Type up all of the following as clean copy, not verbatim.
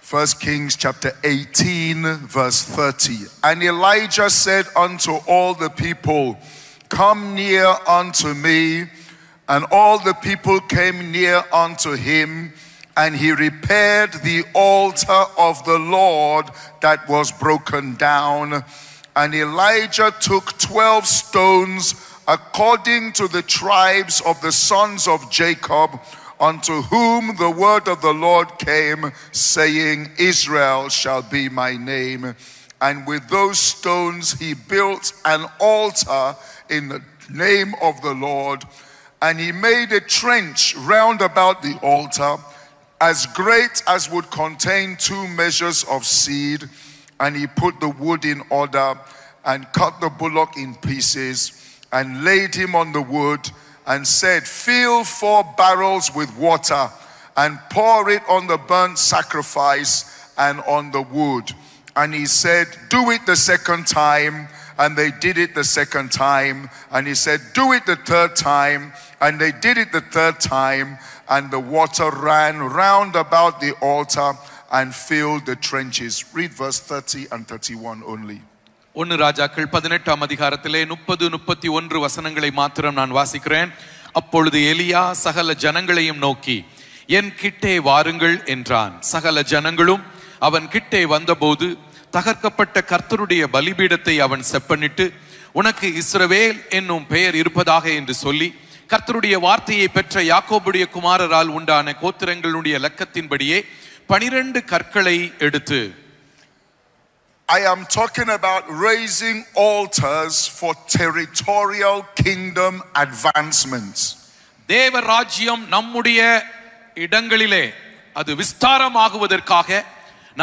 1 Kings chapter 18 verse 30. And Elijah said unto all the people, come near unto me. And all the people came near unto him, and he repaired the altar of the Lord that was broken down. And Elijah took 12 stones according to the tribes of the sons of Jacob, unto whom the word of the Lord came, saying, Israel shall be my name. And with those stones he built an altar in the name of the Lord. And he made a trench round about the altar, as great as would contain 2 measures of seed. And he put the wood in order, and cut the bullock in pieces, and laid him on the wood, and said, fill 4 barrels with water, and pour it on the burnt sacrifice and on the wood. And he said, do it the second time. And they did it the second time. And he said, do it the third time. And they did it the third time. And the water ran round about the altar and filled the trenches. Read verse 30 and 31 only. 1 ராஜாக்கள் 18ஆம் அதிகாரத்திலே 30-31 வசனங்களை மாத்திரம் நான் வாசிக்கிறேன். அப்பொழுது எலியா சகல ஜனங்களையும் நோக்கி, என் கிட்டே வாருங்கள் என்றான். சகல ஜனங்களும் அவன் கிட்டே வந்தபோது தகர்க்கப்பட்ட கர்த்தருடைய பலிபீடத்தை அவன் செப்பனிட்டு, உனக்கு இஸ்ரவேல் என்னும் பெயர் இருப்பதாக என்று சொல்லி, கர்த்தருடைய வார்த்தையை பெற்ற யாக்கோபுடைய குமாரரால் உண்டான கோத்திரங்களுடைய இலக்கத்தின்படியே 12 கற்களை எடுத்து. I am talking about raising altars for territorial kingdom advancements. தேவ ராஜ்யம் நம்முடைய இடங்களிலே அது விஸ்தாரமாகுவதற்காக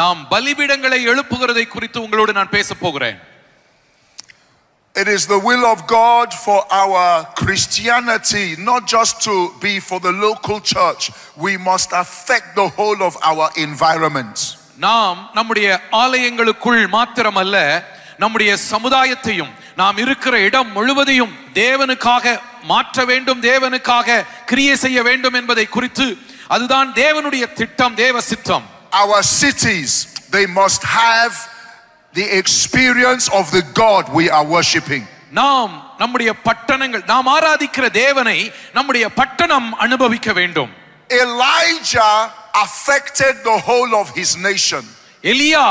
நாம் பலிபீடங்களை எழுப்புகிறதை குறித்து உங்களோடு நான் பேச போகிறேன். It is the will of God for our Christianity not just to be for the local church. We must affect the whole of our environment. நாம் நம்முடைய ஆலயங்களுக்குள் மாத்திரமல்ல, நம்முடைய சமுதாயத்தையும் நாம் இருக்கிற இடம் முழுவதையும் தேவனுக்காக மாற்ற வேண்டும், தேவனுக்காக கிரியை செய்ய வேண்டும் என்பதை குறித்து அதுதான் தேவனுடைய திட்டம், தேவ சித்தம். Our cities, they must have the experience of the God we are worshiping. நாம் நம்முடைய பட்டணங்கள், நாம் ஆராதிக்கிற தேவனை நம்முடைய பட்டணம் அனுபவிக்க வேண்டும். Elijah affected the whole of his nation. எலியா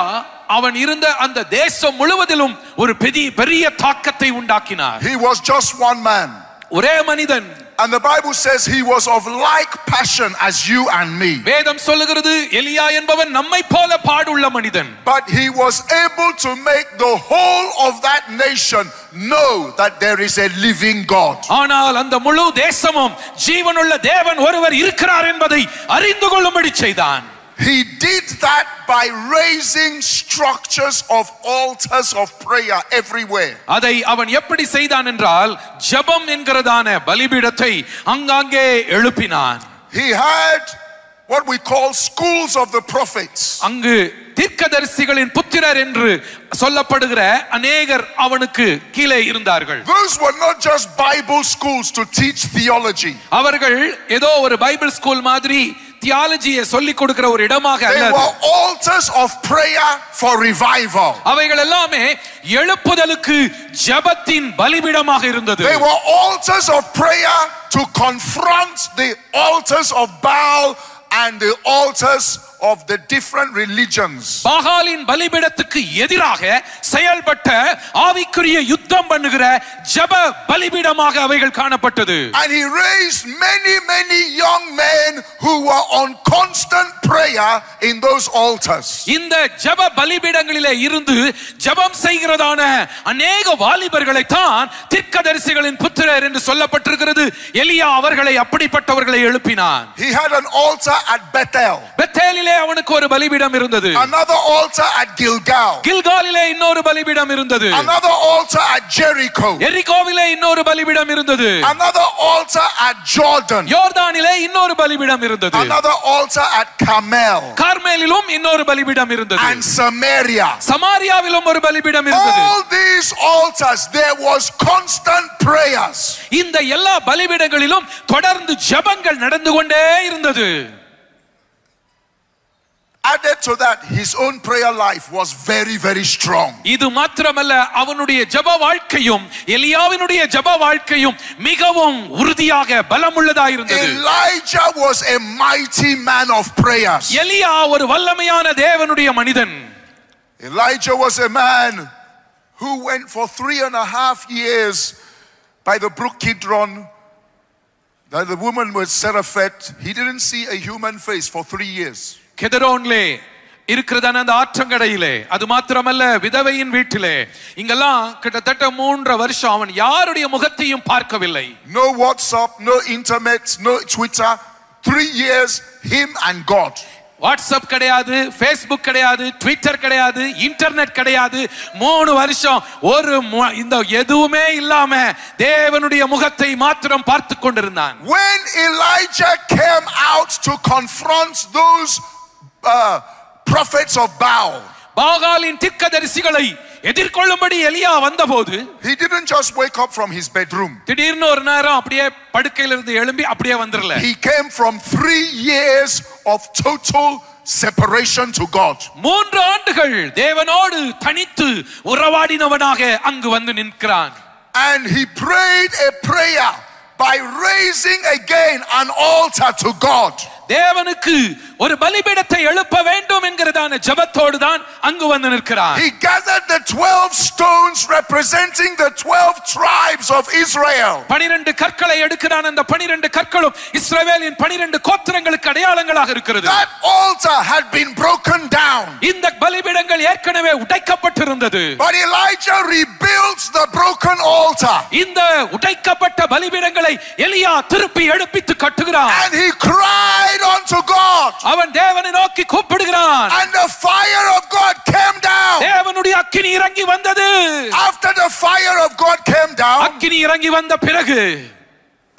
அவன் இருந்த அந்த தேசம் முழுவதிலும் ஒரு பெரிய தாக்கத்தை உண்டாக்கினார். He was just one man. ஒரே மனிதன். And the Bible says he was of like passion as you and me. வேதம் சொல்லுகிறது எலியா என்பவன் நம்மை போல பாடுள்ள மனிதன். But he was able to make the whole of that nation know that there is a living God. ஆனால் அந்த முழு தேசமும் ஜீவனுள்ள தேவன் ஒருவர் இருக்கிறார் என்பதை அறிந்து கொள்ளும்படி செய்தான். He did that by raising structures of altars of prayer everywhere. அதை அவன் எப்படி செய்தான் என்றால் ஜெபம் என்கிறதான பலிபீடத்தை அங்கங்கே எழுப்பினான். He had what we call schools of the prophets. அங்கு தீர்க்கதரிசிகளின் புத்திரர் என்று சொல்லப்படுகிற அநேகர் அவனுக்கு கீழே இருந்தார்கள். Those were not just Bible schools to teach theology. அவர்கள் ஏதோ ஒரு பைபிள் ஸ்கூல் மாதிரி தியாலஜியை சொல்லிக் கொடுக்கிற ஒரு இடமாக அல்ல. They were altars of prayer for revival. அவைகள் எல்லாமே எழுப்புதலுக்கு ஜெபத்தின் பலிபீடமாக இருந்தது. They were altars of prayer to confront the altars of Baal and the altars of the different religions. பாகாலின் பலிபீடத்துக்கு எதிராக செயல்பட்ட ஆவிக்குரிய யுத்தம் பண்ணுகிற ஜெப பலிபீடமாக அவைகள் காணப்பட்டது. And he raised many young men who were on constant prayer in those altars. இந்த ஜெப பலிபீடங்களிலே இருந்து ஜெபம் செய்கிறதான அநேக வாலிபர்களை தான் தீர்க்கதரிசிகளின் புத்திரர் என்று சொல்லப்பட்டிருக்கிறது. எலியா அவர்களை அப்படிப்பட்டவர்களை எழுப்பினான். He had an altar at Bethel. பெத்தேலிலே அவனுக்கு ஒரு பலிபீடம் இருந்தது. Another altar at Gilgal. கில்காலிலே இன்னொரு பலிபீடம் இருந்தது. Another altar at Jericho. எரிகோவிலே இன்னொரு பலிபீடம் இருந்தது. Another altar at Jordan. யோர்தானிலே இன்னொரு பலிபீடம் இருந்தது. Another altar at Carmel. கார்மேலிலும் இன்னொரு பலிபீடம் இருந்தது. And Samaria. சமாரியாவிலும் ஒரு பலிபீடம் இருந்தது. All these altars there was constant prayers. இந்த எல்லா பலிபீடங்களிலும் தொடர்ந்து ஜெபங்கள் நடந்து கொண்டே இருந்தது. Added to that, his own prayer life was very, very strong. இது மாத்திரமல்ல, அவனுடைய ஜெப வாழ்க்கையும் எலியாவினுடைய ஜெப வாழ்க்கையும் மிகவும் உறுதியாக பலமுள்ளதாக இருந்தது. Elijah was a mighty man of prayers. எலியா ஒரு வல்லமையான தேவனுடைய மனிதன். Elijah was a man who went for 3.5 years by the brook Kidron. The woman was Seraphet. He didn't see a human face for 3 years. கெதரோன்லே இருக்கிறதான அந்த ஆற்றங்கரையிலே, அது மாத்திரமல்ல விதவையின் வீட்டிலே, இங்கெல்லாம் கிட்டத்தட்ட 3 வருஷம் அவன் யாருடைய முகத்தையும் பார்க்கவில்லை. No WhatsApp, no internet, no Twitter. 3 years, him and God. WhatsApp கிடையாது, ஃபேஸ்புக் கிடையாது, ட்விட்டர் கிடையாது, இன்டர்நெட் கிடையாது. 3 வருஷம் ஒரு இந்த எதுவுமே இல்லாம தேவனுடைய முகத்தை மாத்திரம் பார்த்து கொண்டிருந்தான். When Elijah came out to confront those prophets of Baal, பாகாலின் தீர்க்கதரிசிகளை எதிர்கொள்ளும்படி எலியா வந்தபோது, he didn't just wake up from his bedroom. திடீர்னு ஒரு நேரம் அப்படியே படுக்கையில இருந்து எழும்பி அப்படியே வந்துறல. He came from 3 years of total separation to God. 3 ஆண்டுகள் தேவனோடு தனித்து உறவாடினவனாக அங்கு வந்து நிற்கிறான். And he prayed a prayer by raising again an altar to God. தேவனுக்கு ஒரு பலிபீடத்தை எழுப்ப வேண்டும் என்கிறதான ஜெபத்தோடு தான் அங்கு வந்து நிற்கிறார். He gathered the 12 stones representing the 12 tribes of Israel. 12 கற்களை எடுக்கிறான். அந்த 12 கற்களும் இஸ்ரவேலின் 12 கோத்திரங்களுக்கு அடையாளங்களாக இருக்கிறது. That altar had been broken down. இந்த பலிபீடங்கள் ஏற்கனவே உடைக்கப்பட்டிருந்தது. But Elijah rebuilt the broken altar. இந்த உடைக்கப்பட்ட பலிபீடங்களை எலியா திருப்பி எழுப்பித்து கட்டுகிறான். And he cried unto God. அவன் தேவனை நோக்கி கூப்பிடுகிறான். And the fire of God came down. தேவனுடைய அக்கினி இறங்கி வந்தது. After the fire of God came down, அக்கினி இறங்கி வந்த பிறகு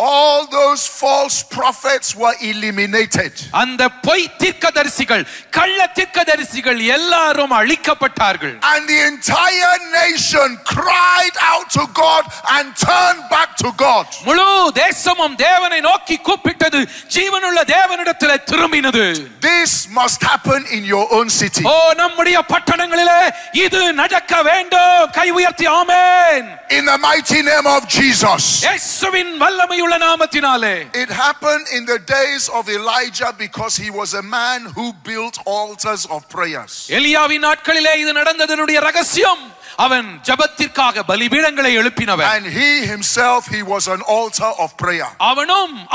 all those false prophets were eliminated. அந்த பொய் தீர்க்கதரிசிகள், கள்ள தீர்க்கதரிசிகள் எல்லாரும் அழிக்கப்பட்டார்கள். And the entire nation cried out to God and turned back to God. முழு தேசமும் தேவனை நோக்கி கூப்பிட்டது, ஜீவனுள்ள தேவனிடத்தில் திரும்பினது. This must happen in your own city. ஓ, நம்முடைய பட்டணங்களிலே இது நடக்க வேண்டும். கை உயர்த்தி ஆமென். In the mighty name of Jesus. இயேசுவின் வல்லமையுள்ள நாமத்தினாலே. It happened in the days of Elijah because he was a man who built altars of prayers. எலியாவின் நாட்களிலே இது நடந்ததனுடைய ரகசியம், அவன் ஜெபத்திற்காக பலிபீடங்களை எழுப்பினவன். And he himself, he was an altar of prayer.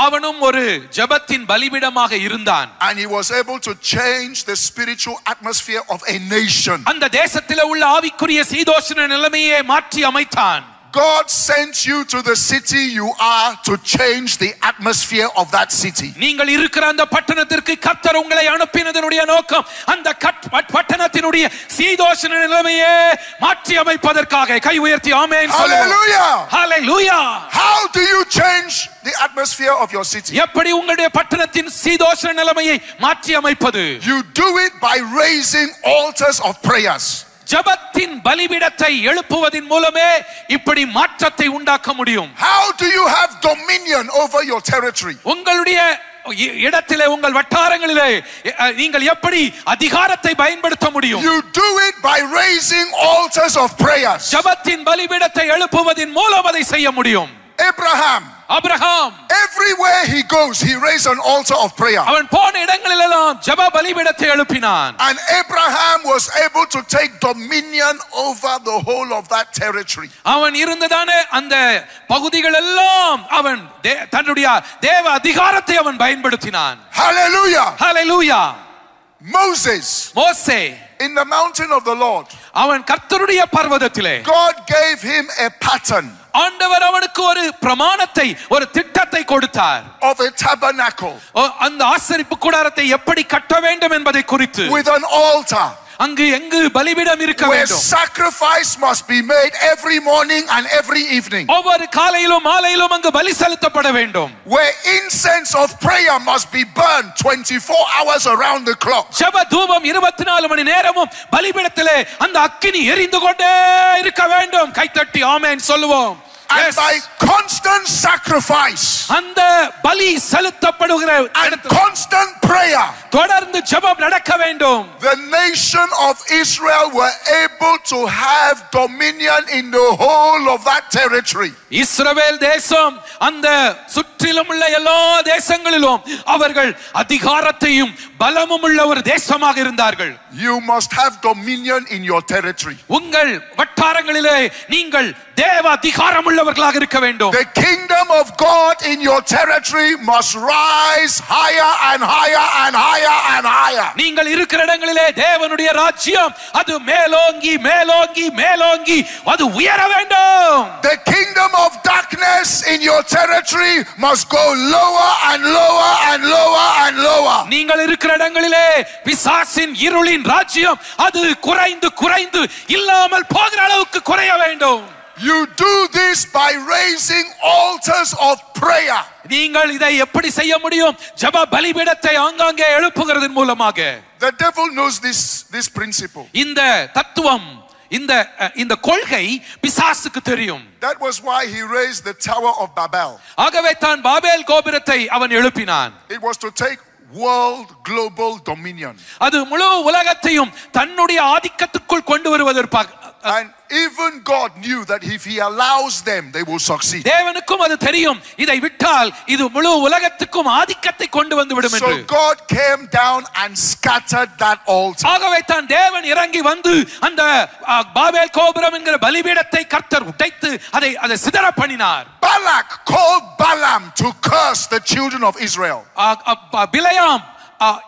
அவனும் ஒரு ஜெபத்தின் பலிபீடமாக இருந்தான். And he was able to change the spiritual atmosphere of a nation. அந்த தேசத்திலே உள்ள ஆவிக்குரிய சீதோஷண நிலைமையை மாற்றி அமைத்தான். God sent you to the city you are to change the atmosphere of that city. நீங்கள் இருக்கிற அந்த பட்டணத்திற்கு கர்த்தர் உங்களை அனுப்பினதனுடைய நோக்கம் அந்த பட்டணத்தினுடைய சீதோஷண நிலைமையை மாற்றி அமைப்பதற்காக. கை உயர்த்தி ஆமென் சொல்லுங்கள். Hallelujah. Hallelujah. How do you change the atmosphere of your city? எப்படி உங்களுடைய பட்டணத்தின் சீதோஷண நிலைமையை மாற்றி அமைப்பது? You do it by raising altars of prayers. ஜெபத்தின் பலிபீடத்தை எழுப்புவதின் மூலமே இப்படி மாற்றத்தை உண்டாக்க முடியும். How do you have dominion over your territory? உங்களுடைய இடத்திலே, உங்கள் வட்டாரங்களிலே நீங்கள் எப்படி அதிகாரத்தை பயன்படுத்த முடியும்? You do it by raising altars of prayers. ஜெபத்தின் பலிபீடத்தை எழுப்புவதின் மூலம் அதை செய்ய முடியும். Abraham, everywhere he goes, he raised an altar of prayer. அவன் போன இடங்களிலெல்லாம் ஜெப பலிபீடத்தை எழுப்பினான். And Abraham was able to take dominion over the whole of that territory. அவன் இருந்ததானே அந்த பகுதிகள் எல்லாம் அவன் தன்னுடைய தேவ அதிகாரத்தை அவன் பயன்படுத்தினான். Hallelujah. Hallelujah. மோசே in the mountain of the Lord, அவன் கர்த்தருடைய பர்வதத்திலே God gave him a pattern. ஆண்டவர் அவனுக்கு ஒரு பிரமாணத்தை, ஒரு திட்டத்தை கொடுத்தார். Of a tabernacle. அந்த ஆசரிப்பு கூடாரத்தை எப்படி கட்ட வேண்டும் என்பதை குறித்து. With an altar. அங்கு எங்கு பலிபீடம் இருக்க வேண்டும். Where sacrifice must be made every morning and every evening. ஒவ்வொரு காலையிலும் மாலையிலும் அங்கு பலி செலுத்தப்பட வேண்டும். Where incense of prayer must be burned 24 hours around the clock. ஜெப தூபம் 24 மணி நேரமும் பலிபீடத்திலே அந்த அக்கினி எரிந்து கொண்டே இருக்க வேண்டும். கைத்தட்டி ஆமென் சொல்லுவோம். And by constant sacrifice அந்த பலி செலுத்தப்படுகிற and constant prayer, தொடர்ந்து ஜெபம் நடக்க வேண்டும். the nation of Israel were able to have dominion in the whole of that territory. இஸ்ரவேல் தேசம் அந்த சுற்றிலும் உள்ள எல்லா தேசங்களிலும் அவர்கள் அதிகாரத்தையும் பலமும் உள்ள ஒரு தேசமாக இருந்தார்கள். You must have dominion in your territory. உங்கள் வட்டாரங்களிலே நீங்கள் தேவ அதிகாரம் உள்ளவர்களாக இருக்க வேண்டும். The kingdom of God in your territory must rise higher and higher and higher and higher. நீங்கள் இருக்கிற இடங்களிலே தேவனுடைய ராஜ்யம் அது மேலோங்கி மேலோங்கி மேலோங்கி அது உயர வேண்டும். The kingdom of darkness in your territory must go lower and lower and lower and lower. நீங்கள் இருக்கிற இடங்களிலே பிசாசின் இருளின் ராஜ்யம் அது குறைந்து குறைந்து இல்லாமல் போகிற அளவுக்கு குறைய வேண்டும். You do this by raising altars of prayer. நீங்கள் இதை எப்படி செய்ய முடியும்? ஜெப பலிபீடத்தை ஆங்காங்கே எழுப்புகிறதன் மூலமாக. The devil knows this principle. இந்த தத்துவம் இந்த கொள்கை பிசாசுக்கு தெரியும். That was why he raised the Tower of Babel. ஆகவே தான் பாபேல் கோபுரத்தை அவன் எழுப்பினான். It was to take world global dominion. அது முழு உலகத்தையும் தன்னுடைய ஆதிக்கத்துக்குள் கொண்டு வருவதற்காக. And even God knew that if he allows them they will succeed. தேவனுக்கும் அது தெரியும் இதை விட்டால் இது முழு உலகத்துக்கும் ஆதிக்கத்தை கொண்டு வந்து விடும் என்று. So God came down and scattered that altar. ஆகவே தான் தேவன் இறங்கி வந்து அந்த பாபேல் கோபுரம் என்கிற பலிபீடத்தை கர்த்தர் உடைத்து அதை சிதற பண்ணினார். Balak called Balaam to curse the children of Israel. பிலேயாம்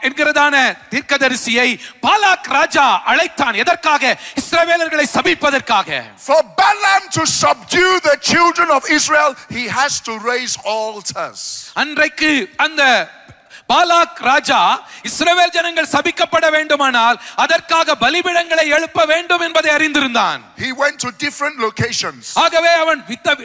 என்கிறதான தீர்க்கதரிசியை பாலாக் ராஜா அழைத்தான். எதற்காக? இஸ்ரவேலர்களை சபிப்பதற்காக. For Balaam to subdue the children of Israel, he has to raise altars. அன்றைக்கு அந்த பாலாக் ராஜா இஸ்ரவேல் ஜனங்கள் சபிக்கப்பட வேண்டுமானால் அதற்காக பலிபீடங்களை எழுப்ப வேண்டும் என்பதை அறிந்திருந்தான். He went to different locations. ஆகவே அவன்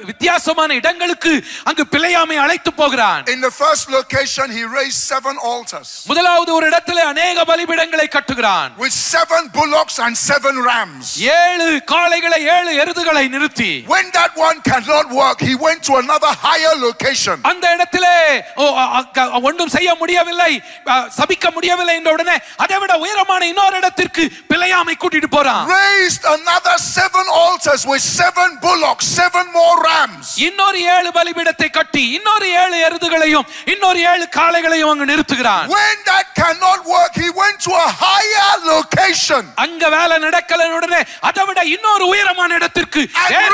வித்தியாசமான இடங்களுக்கு அங்கு பிலேயாமை அழைத்து போகிறான். In the first location he raised 7 altars. முதலாவது ஒரு இடத்திலே अनेक பலிபீடங்களை கட்டுகிறான். With 7 bullocks and 7 rams. 7 காளைகளை 7 எருதுகளை நிறுத்தி. When that one cannot work, he went to another higher location. அந்த இடத்திலே ஒன்றும் செய்ய முடியவில்லை, சபிக்க முடியவில்லை என்ற உடனே அதைவிட உயரமான இன்னொரு இடத்திற்கு பிலேயாமை கூட்டிட்டு போறான். Raised another 7 altars with 7 bullocks, 7 more rams. இன்னொரு 7 பலிபீடத்தை கட்டி இன்னொரு 7 எருதுகளையும் இன்னொரு 7 காளைகளையும் அங்கு நிறுத்துகிறான். When that cannot work, he went to a higher location. அங்க வேலை நடக்கல உடனே அதைவிட இன்னொரு உயரமான இடத்திற்கு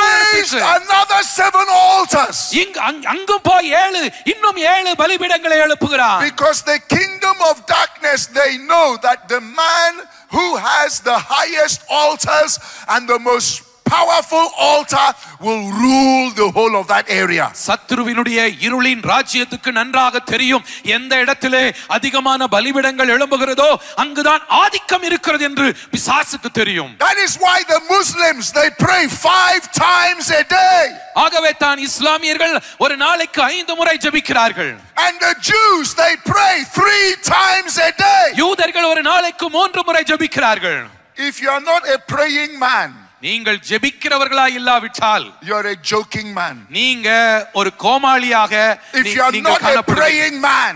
raised another 7 altars. அங்கு போய் 7 இன்னும் 7 பலிபீடங்களை எழுப்புகிறான். Because the kingdom of darkness, they know that the man who has the highest altars and the most powerful altar will rule the whole of that area. சத்ருவினுடைய இருளின் ராஜ்யத்துக்கு நன்றாக தெரியும் எந்த இடத்திலே அதிகமான பலிபீடங்கள் எழும்புகிறதோ அங்குதான் ஆதிக்கம் இருக்கிறது என்று பிசாசுக்கு தெரியும். That is why the Muslims, they pray 5 times a day. ஆகவே தான் இஸ்லாமியர்கள் ஒரு நாளைக்கு 5 முறை ஜெபிக்கிறார்கள். And the Jews, they pray 3 times a day. யூதர்கள் ஒரு நாளைக்கு 3 முறை ஜெபிக்கிறார்கள். If you are not a praying man, நீங்கள் ஜெபிக்கிறவர்களா இல்லாவிட்டால் you are a joking man. நீங்க ஒரு கோமாளியாக If you are not a praying man,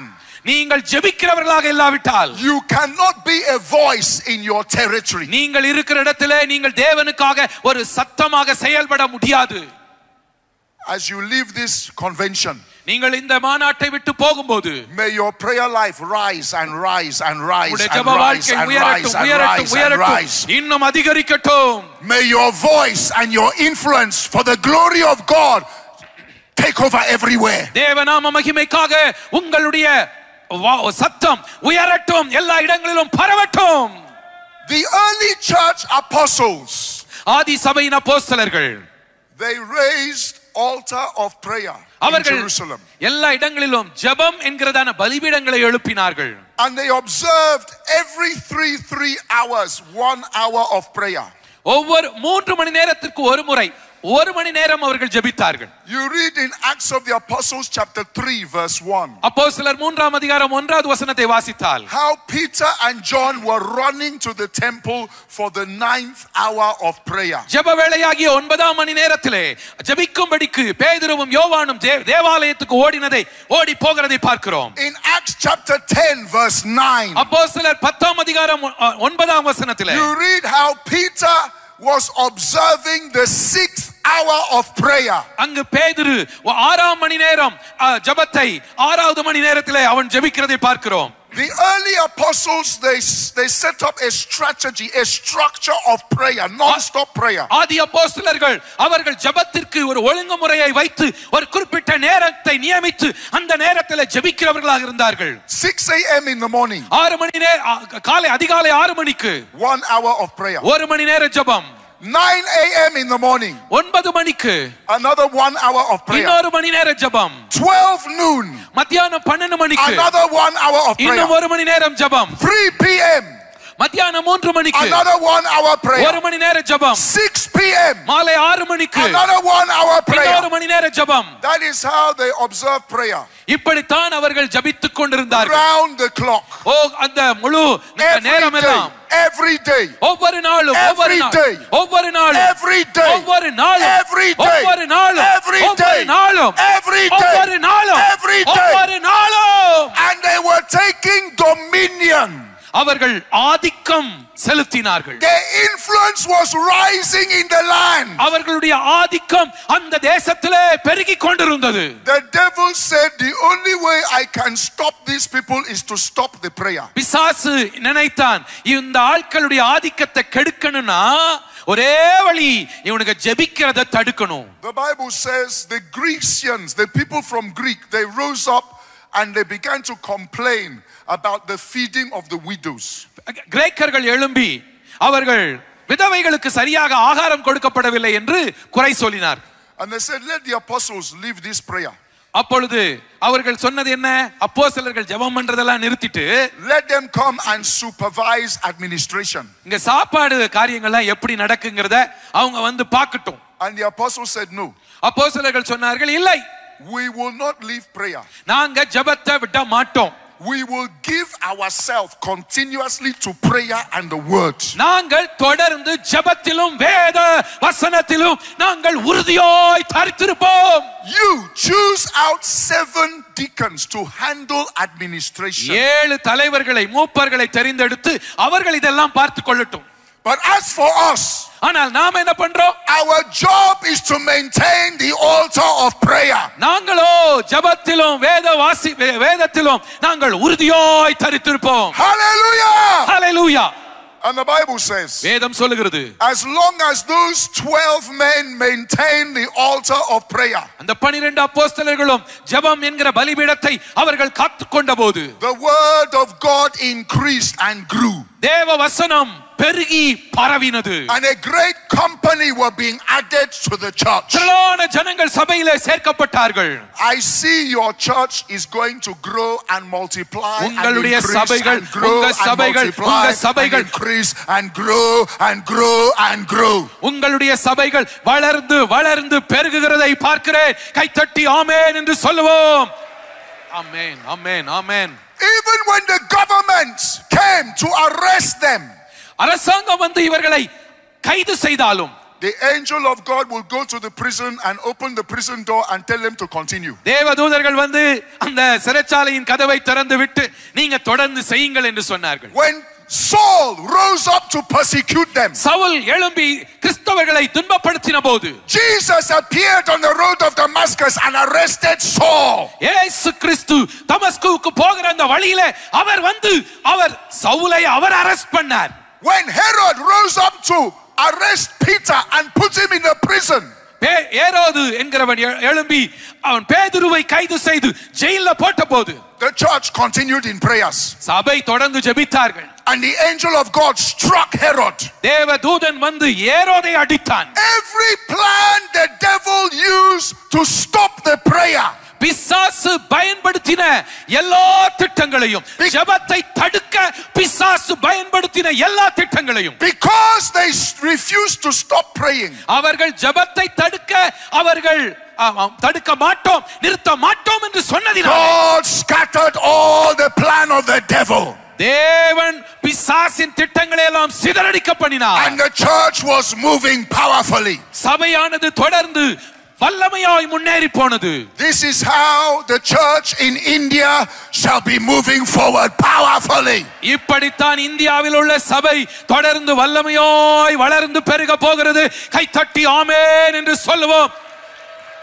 நீங்கள் ஜெபிக்கிறவர்களாக இல்லாவிட்டால் you cannot be a voice in your territory. நீங்கள் இருக்கிற இடத்திலே நீங்கள் தேவனுக்காக ஒரு சத்தமாக செயல்பட முடியாது. As you leave this convention, நீங்கள் இந்த மாநாட்டை விட்டு போகும்போது may your prayer life rise and rise and rise and rise and rise and rise and rise. இன்னும் அதிகரிக்கட்டும். May your voice and your influence for the glory of God take over everywhere. தேவநாம மகிமைக்காக உங்களுடைய சத்தம் உயரட்டும், எல்லா இடங்களிலும் பரவட்டும். The early church apostles, ஆதி சபையின் அப்போஸ்தலர்கள், they raised altar of prayer in Jerusalem. எல்லா இடங்களிலும் ஜெபம் என்கிறதான பலிபீடங்களை எழுப்பினார்கள். And they observed every 3 hours 1 hour of prayer. ஒவ்வொரு 3 மணி நேரத்திற்கு ஒரு முறை ஒரு மணி நேரம் அவர்கள் ஜெபித்தார்கள். You read in Acts of the Apostles chapter 3 verse 1. அப்போஸ்தலர் 3ஆம் அதிகாரம் 1வது வசனத்தை வாசித்தால், how Peter and John were running to the temple for the 9th hour of prayer. ஜெப வேளையாகிய 9ஆம் மணி நேரத்திலே ஜெபிக்கும்படிக்கு பேதுருவும் யோவானும் தேவாலயத்துக்கு ஓடி போகிறதை பார்க்கிறோம். In Acts chapter 10 verse 9. அப்போஸ்தலர் 10ஆம் அதிகாரம் 9ஆம் வசனத்திலே, you read how Peter was observing the 6th hour of prayer. அங்கு பேதுரு 6ஆம் மணி நேரம் ஜெபத்தை 6வது மணி நேரத்திலே அவன் ஜெபிக்கிறதை பார்க்கிறோம். The early apostles they set up a strategy, a structure of prayer, non-stop prayer. ஆதி அப்போஸ்தலர்கள் அவர்கள் ஜெபத்திற்கு ஒரு ஒழுங்குமுறையை வைத்து ஒரு குறிப்பிட்ட நேரத்தை நியமித்து அந்த நேரத்திலே ஜெபிக்கிறவர்களாக இருந்தார்கள். 6 a.m. in the morning. 6 மணி நேரம் அதிகாலை 6 மணிக்கு 1 hour of prayer. 1 மணி நேர ஜெபம். 9 a.m. in the morning. 9 மணிக்கு another 1 hour of prayer. இன்னொரு மணி நேர ஜெபம். 12 noon. மத்தியானம் 12 மணிக்கு another 1 hour of prayer. இன்னும் 1 மணி நேரம் ஜெபம். 3 p.m. மத்தியானம் 3 மணிக்கு another 1 hour prayer. 1 மணி நேர ஜெபம். 6 p.m. மாலை 6 மணிக்கு another 1 hour prayer. இன்னொரு மணி நேர ஜெபம். that is how they observe prayer. இப்படித்தான் அவர்கள் ஜெபித்துக் கொண்டிருந்தார்கள். round the clock. அந்த முழு நேரம் எல்லாம் every day. ஒவ்வொரு நாளும் every day. ஒவ்வொரு நாளும் every day. ஒவ்வொரு நாளும் every day. ஒவ்வொரு நாளும் every day. ஒவ்வொரு நாளும் every day. ஒவ்வொரு நாளும் every day. ஒவ்வொரு நாளும் and they were taking dominion. அவர்கள் ஆதிக்கம் செலுத்தினார்கள். Their influence was rising in the land. அவர்களுடைய ஆதிக்கம் அந்த தேசத்திலே பெருகிக் கொண்டிருந்தது. The devil said the only way I can stop these people is to stop the prayer. பிசாசு நினைத்தான் இந்த ஆட்களுடைய ஆதிக்கத்தை கெடுக்கணும்னா ஒரே வழி இவனுக்கு ஜெபிக்கிறதை தடுக்கணும். The Bible says the Grecians, the people from Greek, they rose up and they began to complain about the feeding of the widows. கிரேக்கர்கள் எழும்பி அவர்கள் விதவைகளுக்கு சரியாக ஆகாரம் கொடுக்கப்படவில்லை என்று குறை சொல்லினார். And they said, let the apostles leave this prayer. அப்பொழுது அவர்கள் சொன்னது என்ன? அப்போஸ்தலர்கள் ஜெபம் பண்றதெல்லாம் நிறுத்திட்டு let them come and supervise administration. இங்க சாப்பாடு காரியங்கள்லாம் எப்படி நடக்குங்கிறத அவங்க வந்து பார்க்கட்டும். And the apostles said no. அப்போஸ்தலர்கள் சொன்னார்கள் இல்லை, we will not leave prayer. நாங்க ஜெபத்தை விட மாட்டோம். we will give ourselves continuously to prayer and the word. நாங்கள் தொடர்ந்து ஜெபத்திலும் வேத வசனத்திலும் நாங்கள் உறுதியாய் தரித்திருப்போம். you choose out 7 deacons to handle administration. 7 தலைவர்களை மூப்பர்களை தெரிந்தெடுத்து அவர்கள் இதெல்லாம் பார்த்துக் கொள்ளட்டும். but as for us, ஆனால் நாம் என்ன பண்றோம்? our job is to maintain the altar of prayer. நாங்களோ ஜெபத்திலும் வேதத்திலும் நாங்கள் உறுதியாய் தரித்திருப்போம். hallelujah, hallelujah. and the Bible says, வேதம் சொல்லுகிறது, as long as those 12 men maintain the altar of prayer, அந்த 12 அப்போஸ்தலர்களும் ஜெபம் என்கிற பலிபீடத்தை அவர்கள் காத்துக்கொண்டபோது the word of God increased and grew. தேவ வசனம் பெருகி பரவினது. and a great company were being added to the church. திரளான ஜனங்கள் சபையிலே சேர்க்கப்பட்டார்கள். I see your church is going to grow and multiply உங்களுடைய and increase சபைகள் and grow உங்க and சபைகள் multiply உங்க சபைகள் and increase and grow and grow and grow. உங்களுடைய சபைகள் வளர்ந்து வளர்ந்து பெருகுகிறதை பார்க்கிறேன். கைத்தட்டி ஆமென் என்று சொல்லுவோம். ஆமென் ஆமென் ஆமென். even when the government came to arrest them, அரசாங்கம் வந்து இவர்களை கைது செய்தாலும் the angel of God will go to the prison and open the prison door and tell them to continue. தேவதூதர்கள் வந்து அந்த சிறைச்சாலையின் கதவை திறந்து விட்டு நீங்க தொடர்ந்து செய்யுங்கள் என்று சொன்னார்கள். when Saul rose up to persecute them, Saul எழும்பி கிறிஸ்தவர்களை துன்பப்படுத்தின போது Jesus appeared on the road of Damascus and arrested Saul. இயேசு கிறிஸ்து தமஸ்குவுக்கு போகிற அந்த வழியிலே அவர் வந்து அவர் சவுலை அவர் அரெஸ்ட் பண்ணார். when Herod rose up to arrest Peter and put him in a prison, ஏரோது என்கிறவன் எழும்பி அவன் பேதுருவை கைது செய்து ஜெயில்ல போட்டபோது the church continued in prayers. சபை தொடர்ந்து ஜெபித்தார்கள். and the angel of God struck Herod. தேவதூதன் வந்து ஏரோதை அடித்தான். every plan the devil used to stop the prayer, பிசாசு பயன்படுத்தின எல்லா திட்டங்களையும், ஜெபத்தை தடுக்க பிசாசு பயன்படுத்தின எல்லா திட்டங்களையும், because they refused to stop praying, அவர்கள் ஜெபத்தை தடுக்க அவர்கள் தடுக்க மாட்டோம், நிறுத்த மாட்டோம் என்று சொன்னதினால் God scattered all the plan of the devil. தேவன் பிசாசின் திட்டங்களை எல்லாம் சிதறடிக்க பண்ணினார். And the church was moving powerfully. சபையானது தொடர்ந்து வல்லமையாய் முன்னேறி போனது. This is how the church in India shall be moving forward powerfully. இப்படித்தான் இந்தியாவில் உள்ள சபை தொடர்ந்து வல்லமையாய் வளர்ந்து பெருக போகிறது. கைத்தட்டி ஆமென் என்று சொல்லுவோம்.